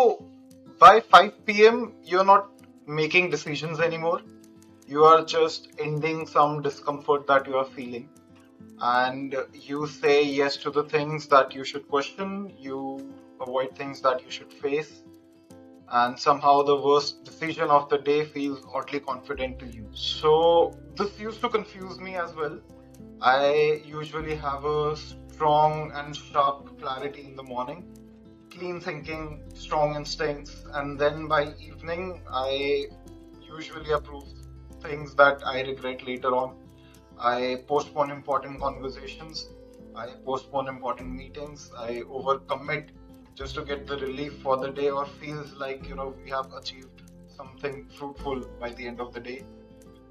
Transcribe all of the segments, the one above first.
So by 5 p.m., you're not making decisions anymore. You are just ending some discomfort that you are feeling. And you say yes to the things that you should question, you avoid things that you should face, and somehow the worst decision of the day feels oddly confident to you. So, this used to confuse me as well. I usually have a strong and sharp clarity in the morning, clean thinking, strong instincts, and then by evening, I usually approve things that I regret later on. I postpone important conversations. I postpone important meetings. I overcommit just to get the relief for the day, or feels like we have achieved something fruitful by the end of the day.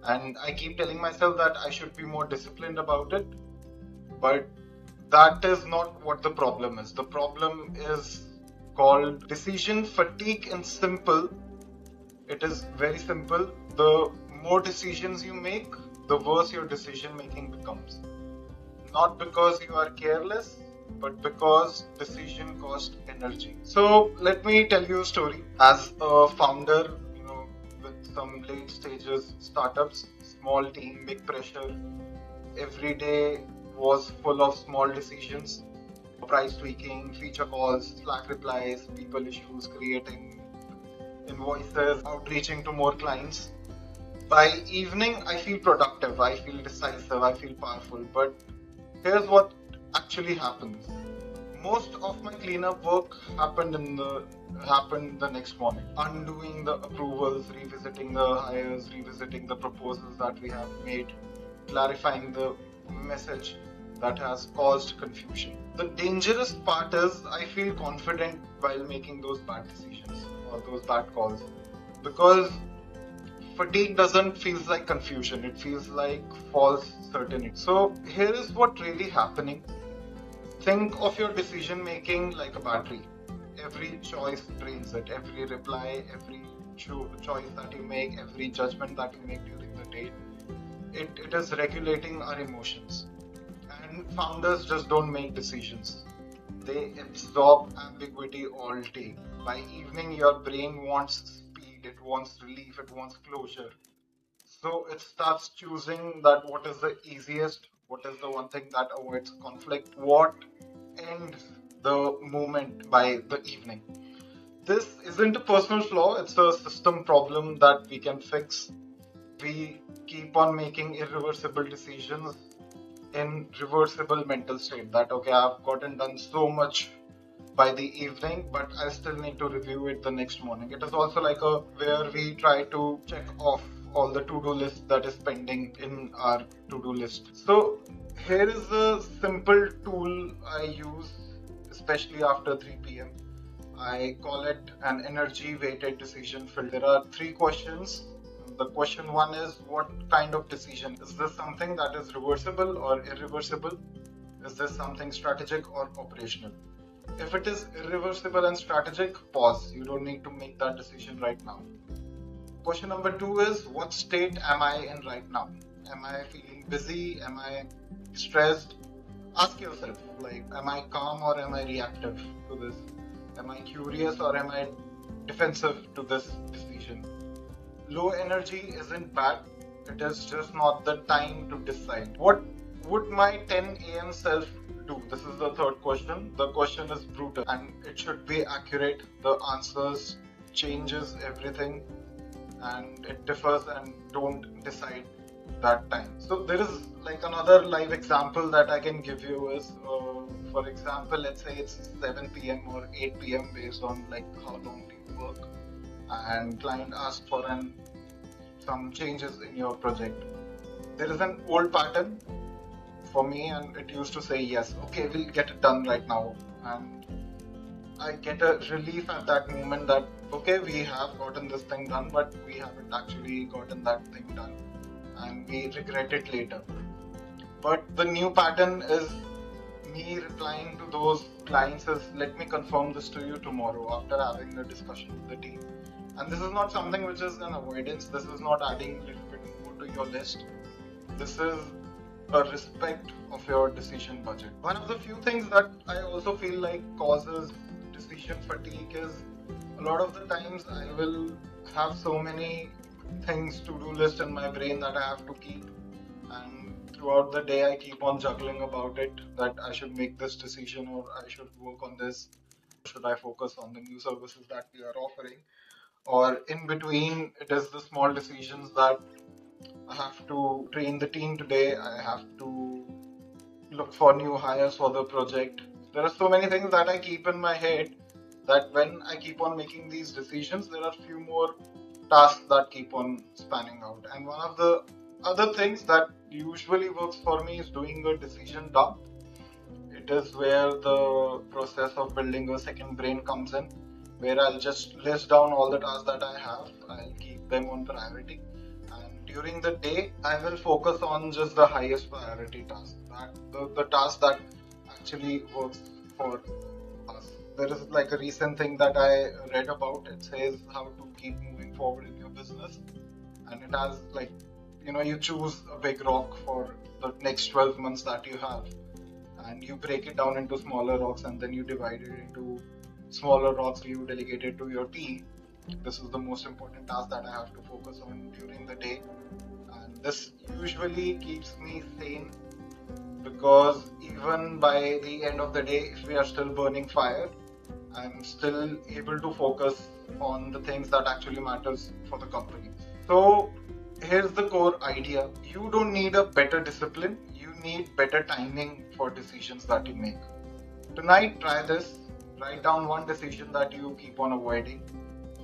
And I keep telling myself that I should be more disciplined about it, but that is not what the problem is. The problem is called decision fatigue in simple. It is very simple. The more decisions you make, the worse your decision making becomes. Not because you are careless, but because decision cost energy. So let me tell you a story. As a founder, with some late stages startups, small team, big pressure, every day was full of small decisions. Price tweaking, feature calls, Slack replies, people issues, creating invoices, outreaching to more clients. By evening, I feel productive, I feel decisive, I feel powerful. But here's what actually happens. Most of my cleanup work happened the next morning. Undoing the approvals, revisiting the hires, revisiting the proposals that we have made, clarifying the message that has caused confusion. The dangerous part is I feel confident while making those bad decisions or those bad calls, because fatigue doesn't feel like confusion, it feels like false certainty. So here is what really happening. Think of your decision making like a battery. Every choice drains it, every reply, every choice that you make, every judgment that you make during the day, it is regulating our emotions. And founders just don't make decisions, they absorb ambiguity all day. By evening, your brain wants speed, it wants relief, it wants closure. So it starts choosing that what is the easiest, what is the one thing that avoids conflict, what ends the moment by the evening. This isn't a personal flaw, it's a system problem that we can fix. We keep on making irreversible decisions in reversible mental state, that okay, I've gotten done so much by the evening, but I still need to review it the next morning. It is also like a where we try to check off all the to-do list that is pending in our to-do list. So here is a simple tool I use, especially after 3 p.m. I call it an energy weighted decision filter. There are 3 questions. The question 1 is, what kind of decision? Is this something that is reversible or irreversible? Is this something strategic or operational? If it is irreversible and strategic, pause. You don't need to make that decision right now. Question number 2 is, what state am I in right now? Am I feeling busy? Am I stressed? Ask yourself, like, am I calm or am I reactive to this? Am I curious or am I defensive to this decision? Low energy isn't bad, it is just not the time to decide. What would my 10 a.m. self do? This is the 3rd question. The question is brutal and it should be accurate. The answers changes everything and it differs, and don't decide that time. So there is like another live example that I can give you is, for example, let's say it's 7 p.m. or 8 p.m. based on like how long do you work, and client asks for some changes in your project. There is an old pattern for me and it used to say yes, okay, we'll get it done right now, and I get a relief at that moment that okay, we have gotten this thing done, but we haven't actually gotten that thing done and we regret it later. But the new pattern is me replying to those clients is, let me confirm this to you tomorrow after having a discussion with the team. And this is not something which is an avoidance, this is not adding a little bit more to your list. This is a respect of your decision budget. One of the few things that I also feel like causes decision fatigue is a lot of the times I will have so many things to do list in my brain that I have to keep, and throughout the day I keep on juggling about it, that I should make this decision or I should work on this, should I focus on the new services that we are offering, or in between it is the small decisions that I have to train the team today, I have to look for new hires for the project. There are so many things that I keep in my head that when I keep on making these decisions, there are few more tasks that keep on spanning out. And one of the other things that usually works for me is doing a decision dump. It is where the process of building a second brain comes in, where I'll just list down all the tasks that I have, I'll keep them on priority. And during the day, I will focus on just the highest priority task, the task that actually works for us. There is like a recent thing that I read about. It says how to keep moving forward in your business, and it has like, you choose a big rock for the next 12 months that you have, and you break it down into smaller rocks, and then you divide it into smaller rocks you delegate it to your team. This is the most important task that I have to focus on during the day, and this usually keeps me sane, because even by the end of the day, if we are still burning fire, I'm still able to focus on the things that actually matters for the company. So here's the core idea. You don't need a better discipline, you need better timing for decisions that you make. Tonight, try this. Write down one decision that you keep on avoiding.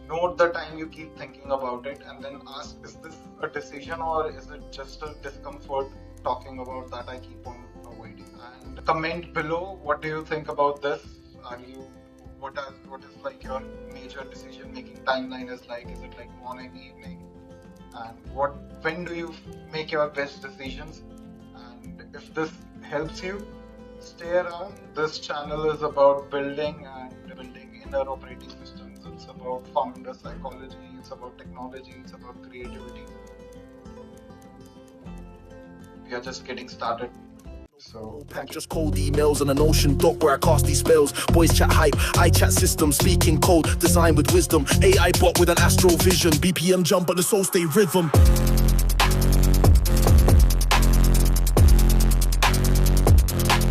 Note the time you keep thinking about it, and then ask, is this a decision or is it just a discomfort talking about that I keep on avoiding? And comment below, what do you think about this? What is like your major decision making timeline is like? Is it like morning, evening? And when do you make your best decisions? And if this helps you, stay around. This channel is about building inner operating systems. It's about founder psychology, it's about technology, it's about creativity. We are just getting started. So just cold emails and an ocean dock where I cast these spells. Boys chat hype, I chat system, speaking code, design with wisdom. AI bot with an astral vision, BPM jump but the soul stay rhythm.